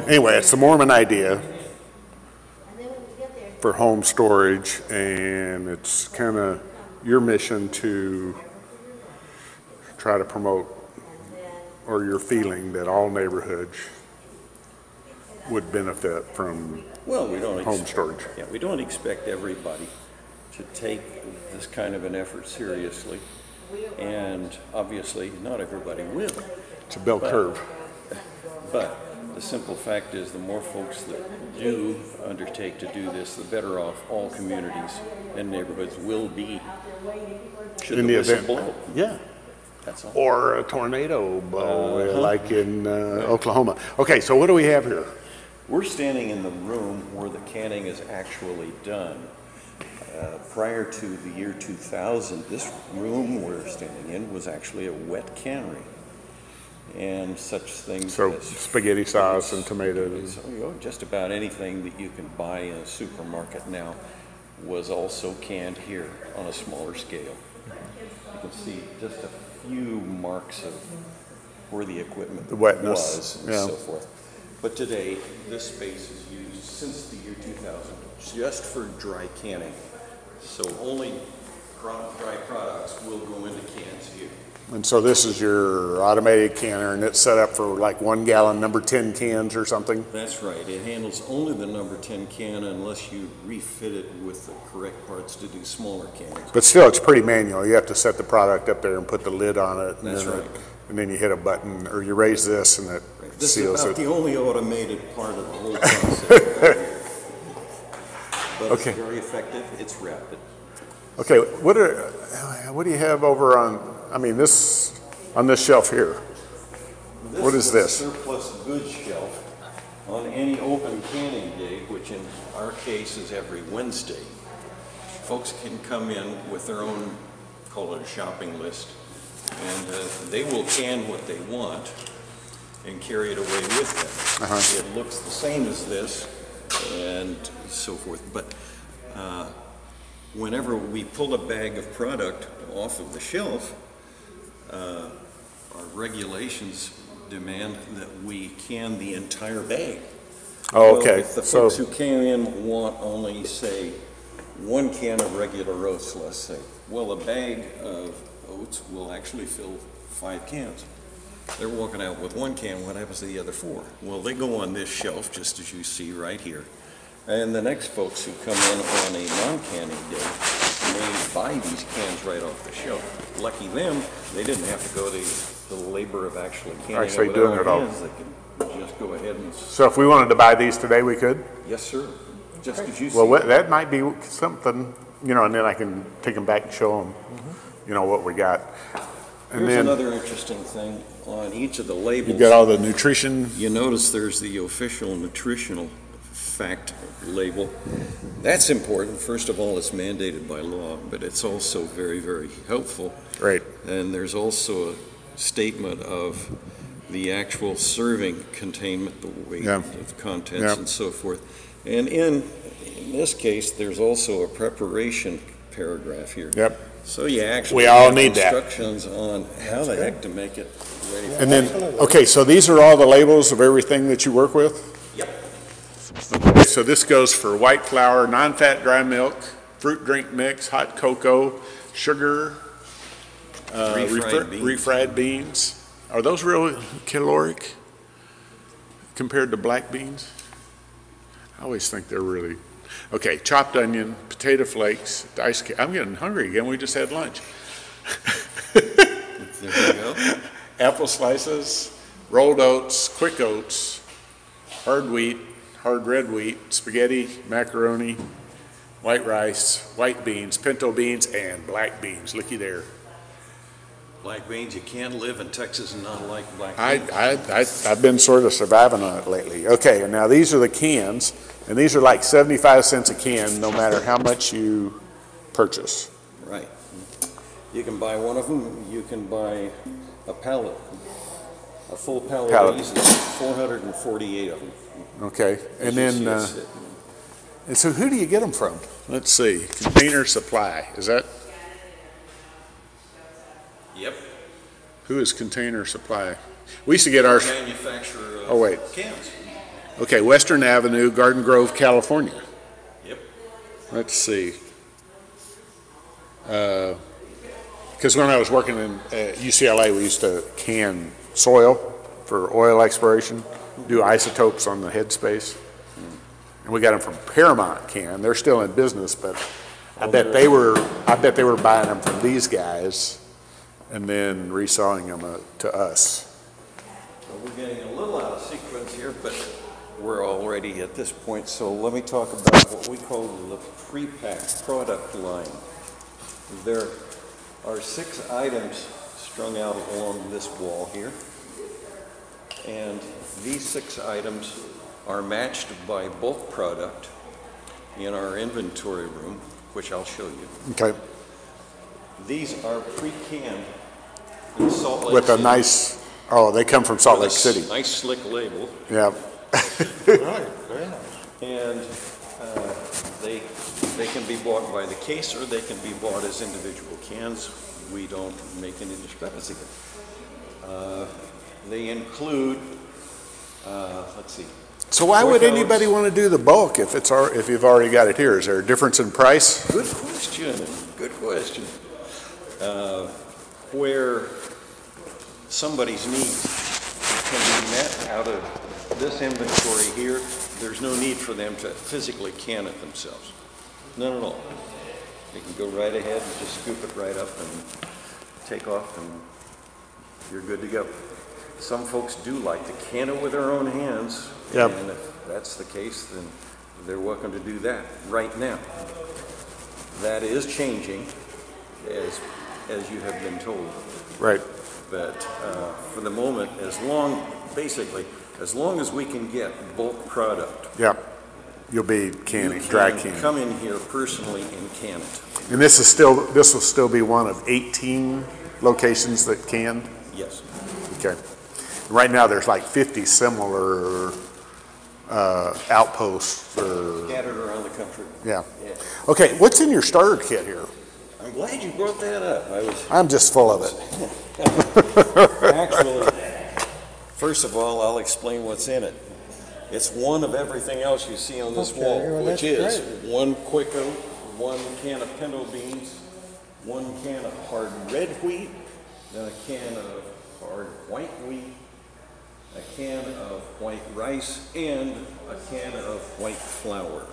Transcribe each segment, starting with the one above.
Anyway, it's the Mormon idea for home storage, and it's kind of your mission to try to promote, or your feeling that all neighborhoods would benefit from home storage. Yeah, we don't expect everybody to take this kind of an effort seriously, and obviously not everybody will. It's a bell curve. But the simple fact is, the more folks that do undertake to do this, the better off all communities and neighborhoods will be should in the the whistle event. blow. Yeah. That's all. Or a tornado blow, like in Oklahoma. Okay, so what do we have here? We're standing in the room where the canning is actually done. Prior to the year 2000, this room we're standing in was actually a wet cannery. And such things So as spaghetti sauce and tomatoes. just about anything that you can buy in a supermarket now was also canned here on a smaller scale. You can see just a few marks of where the equipment was and so forth. But today, this space is used since the year 2000 just for dry canning. So only dry products will go into cans here. And so this is your automated canner, and it's set up for like 1 gallon number 10 cans or something? That's right. It handles only the number 10 can unless you refit it with the correct parts to do smaller cans. But still, it's pretty manual. You have to set the product up there and put the lid on it. And That's then right. And then you hit a button, or you raise this and it This seals is about it. the only automated part of the whole process. But Okay. it's very effective. It's rapid. Okay, what do you have over on, I mean, this, on this shelf here? What is this? A surplus goods shelf on any open canning day, which in our case is every Wednesday. Folks can come in with their own, call it a shopping list, and they will can what they want and carry it away with them. It looks the same as this and so forth, but whenever we pull a bag of product off of the shelf, our regulations demand that we can the entire bag. Oh, okay. If the folks who came in want only, say, 1 can of regular oats, let's say, well, a bag of oats will actually fill 5 cans. They're walking out with 1 can. What happens to the other 4? Well, they go on this shelf, just as you see right here. And the next folks who come in on a non-canning day may buy these cans right off the shelf. Lucky them, they didn't have to go to the labor of actually canning it with doing their it all. hands. They can just go ahead and... So if we wanted to buy these today, we could? Yes, sir. Just as you see. Well, that might be something, you know, and then I can take them back and show them, you know, what we got. And Here's then another interesting thing on each of the labels. you've got all the nutrition. You notice there's the official nutritional fact label. That's important. First of all, it's mandated by law, but it's also very, very helpful. Right. And there's also a statement of the actual serving containment, the weight of contents and so forth. And in this case, there's also a preparation paragraph here. Yep. So you actually We all have need that. instructions on how the heck to make it ready. And then, okay, so these are all the labels of everything that you work with? Yep. Okay, so this goes for white flour, non-fat dry milk, fruit drink mix, hot cocoa, sugar, refried beans. Are those real caloric compared to black beans? I always think they're really. Okay, chopped onion, potato flakes, diced. I'm getting hungry again. We just had lunch. There you go. Apple slices, rolled oats, quick oats, hard wheat, hard red wheat, spaghetti, macaroni, white rice, white beans, pinto beans, and black beans. Looky there. Black beans, you can't live in Texas and not like black beans. I've been sort of surviving on it lately. Okay, and now these are the cans, and these are like 75 cents a can, no matter how much you purchase. Right. You can buy one of them. You can buy a pallet. A full pallet of these is 448 of them. Okay, and then, and so who do you get them from? Let's see, Container Supply, is that? Yep. Who is Container Supply? We used to get our Manufacturer of Oh, wait. cans. Okay, Western Avenue, Garden Grove, California. Yep. Let's see. Because when I was working in UCLA, we used to can soil for oil exploration, do isotopes on the headspace. And we got them from Paramount Can. They're still in business, but I bet they were buying them from these guys and then reselling them to us. Well, we're getting a little out of sequence here, but we're already at this point. So let me talk about what we call the pre-packed product line. There are 6 items strung out along this wall here. And these 6 items are matched by bulk product in our inventory room, which I'll show you. Okay. These are pre-canned in Salt Lake With City. a nice, oh, they come from Salt Lake City. Nice slick label. Yeah. Right, very nice. And they can be bought by the case or they can be bought as individual cans. We don't make any discrepancy there. They include, let's see. So why would Storehouse. anybody want to do the bulk if you've already got it here? Is there a difference in price? Good question, good question. Where somebody's needs can be met out of this inventory here, there's no need for them to physically can it themselves. None at all. They can go right ahead and just scoop it right up and take off and you're good to go. Some folks do like to can it with their own hands. Yep. And if that's the case, then they're welcome to do that right now. That is changing as you have been told. Right. But for the moment, as long as we can get bulk product, Yeah. You'll be canning, you dry can canning. come in here personally and can it. And this will still be one of 18 locations that can? Yes. Okay. Right now, there's like 50 similar outposts or, Scattered around the country. yeah. Yeah. Okay, what's in your starter kit here? I'm glad you brought that up. I'm just full of it. Actually, first of all, I'll explain what's in it. It's one of everything else you see on this Okay, wall, well, which that's is one quick oat, 1 can of pinto beans, 1 can of hard red wheat, then a can of hard white wheat, a can of white rice, and a can of white flour.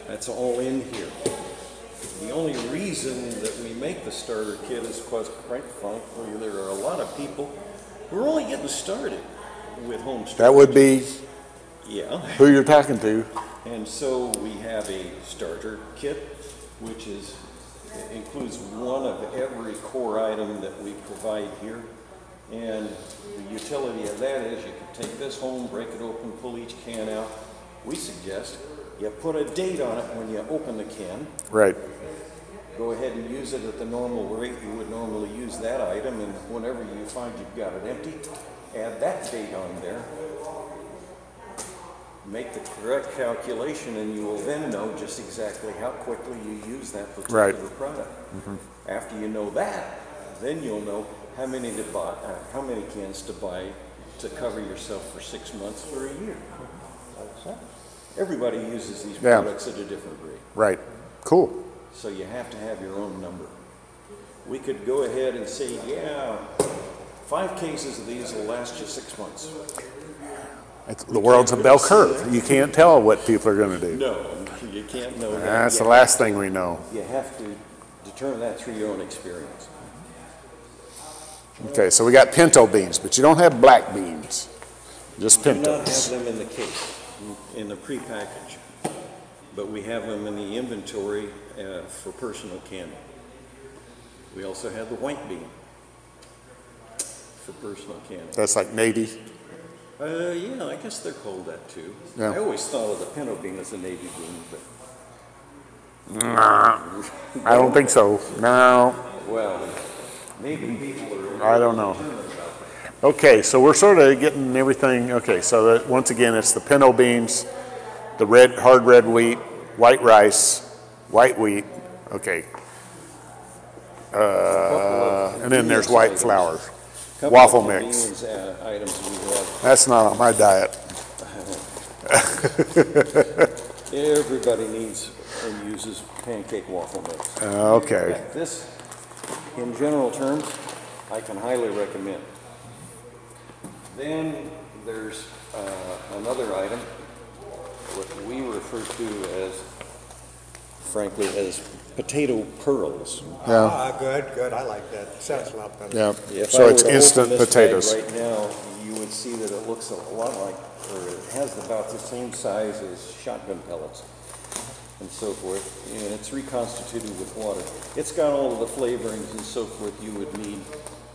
That's all in here. The only reason that we make the starter kit is because, quite frankly, there are a lot of people who are only getting started with home storage. That would be Yeah. who you're talking to. And so we have a starter kit, which includes one of every core item that we provide here. And the utility of that is you can take this home, break it open, pull each can out. We suggest you put a date on it when you open the can. Right. Go ahead and use it at the normal rate you would normally use that item, and whenever you find you've got it empty, add that date on there. Make the correct calculation, and you will then know just exactly how quickly you use that particular product. After you know that, then you'll know how many to buy, how many cans to buy to cover yourself for 6 months or a year. Everybody uses these Yeah. products at a different rate. Right. Cool. So you have to have your own number. We could go ahead and say, yeah, 5 cases of these will last you 6 months. The world's a bell curve. You can't tell what people are going to do. No, you can't know that. That's the You last thing we know. You have to determine that through your own experience. Okay, so we got pinto beans, but you don't have black beans, just We do not have pintos. them in the case, in the prepackage, but we have them in the inventory for personal canning. We also have the white bean for personal canning. That's like Navy. Yeah, I guess they're called that too. Yeah. I always thought of the pinto bean as a navy bean, but I don't think so. No, well, maybe people are. I don't know. Okay, so we're sort of getting everything. Okay, so that, once again, it's the pinto beans, the hard red wheat, white rice, white wheat. Okay. And then there's white flour. Waffle mix. Items we have. That's not on my diet. Everybody needs and uses pancake waffle mix. Okay. This, in general terms, I can highly recommend. Then there's another item, what we refer to as, frankly, as potato pearls. Yeah. Ah, good, I like that. Sounds a lot better. Yeah. If So I it's were to instant open this potatoes. bag right now, you would see that it looks a lot like, or it has about the same size as shotgun pellets and so forth, and it's reconstituted with water. It's got all of the flavorings and so forth you would need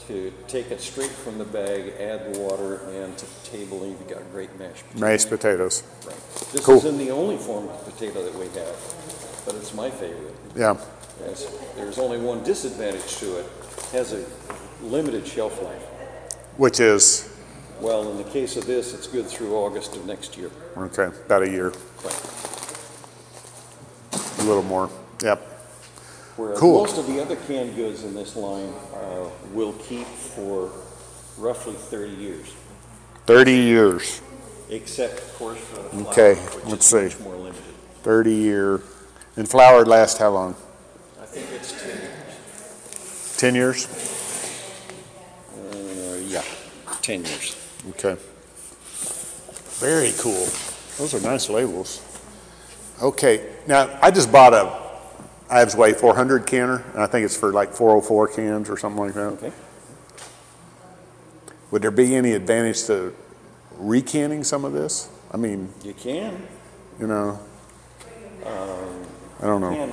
to take it straight from the bag, add the water, and to the table, and you've got great mashed potatoes. Mashed potatoes. Right. This Cool. isn't the only form of potato that we have, but it's my favorite. Yeah. There's only one disadvantage to it. It has a limited shelf life. Which is, Well, in the case of this, it's good through August of next year. okay, about a year, Right. a little more. Yep. Whereas Cool. most of the other canned goods in this line will keep for roughly 30 years, 30 years. except, of course, for the flour, Okay, which let's is see. much more limited. 30 year. And flour lasts how long? I think it's 10 years. 10 years? Yeah, 10 years. Okay. Very cool. Those are nice labels. Okay, now I just bought a Ives Way 400 canner, and I think it's for like 404 cans or something like that. Okay. Would there be any advantage to recanning some of this? I mean, You can. you know, I don't know. And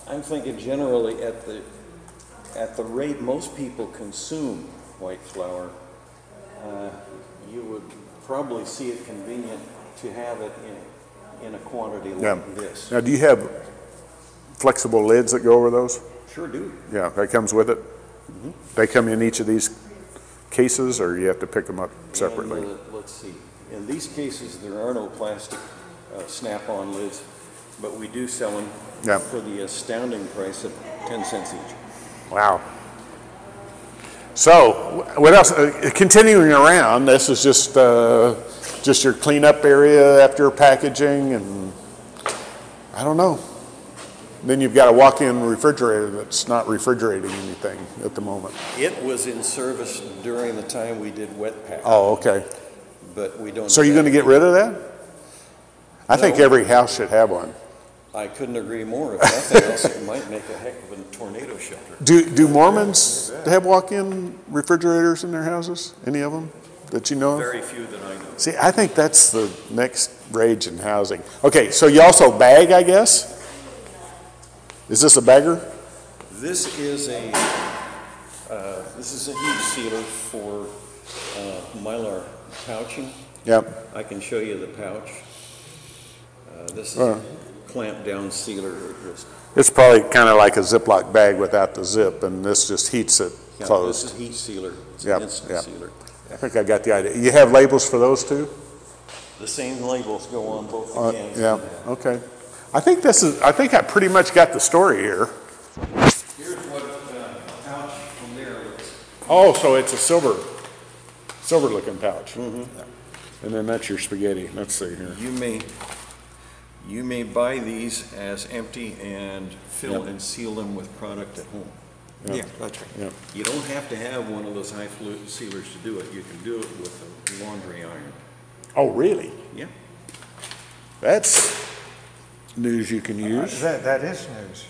I'm thinking generally at the rate most people consume white flour, you would probably see it convenient to have it in a quantity Yeah. like this. Now, do you have flexible lids that go over those? Sure do. Yeah, that comes with it? They come in each of these cases, or you have to pick them up separately? And, let's see. In these cases, there are no plastic snap-on lids, but we do sell them Yeah. for the astounding price of 10 cents each. Wow. So, what else? Continuing around, this is just your cleanup area after packaging, and I don't know. Then you've got a walk-in refrigerator that's not refrigerating anything at the moment. It was in service during the time we did wet pack, Oh, okay. but we don't. So you're going to get rid of that? I think No. every house should have one. I couldn't agree more. If nothing else, it might make a heck of a tornado shelter. Do Mormons have walk-in refrigerators in their houses? Any of them that you know of? Very few that I know. See, I think that's the next rage in housing. Okay, so you also bag, I guess? Is this a bagger? This is a heat sealer for Mylar pouching. Yep. I can show you the pouch. This is a clamp down sealer. It's probably kind of like a Ziploc bag without the zip, and this just heats it This closed. is heat sealer. It's Yep, an instant yep. sealer. I think I got the idea. You have labels for those too? The same labels go on both the cans. Yeah, okay. I think I pretty much got the story here. Here's what pouch from there looks. Oh, so it's a silver looking pouch. And then that's your spaghetti. Let's see here. You may buy these as empty and fill Yep. and seal them with product at home. Yeah, that's right. Yep. You don't have to have one of those high-falutin sealers to do it. You can do it with a laundry iron. Oh, really? Yeah. That's news you can use. That is news.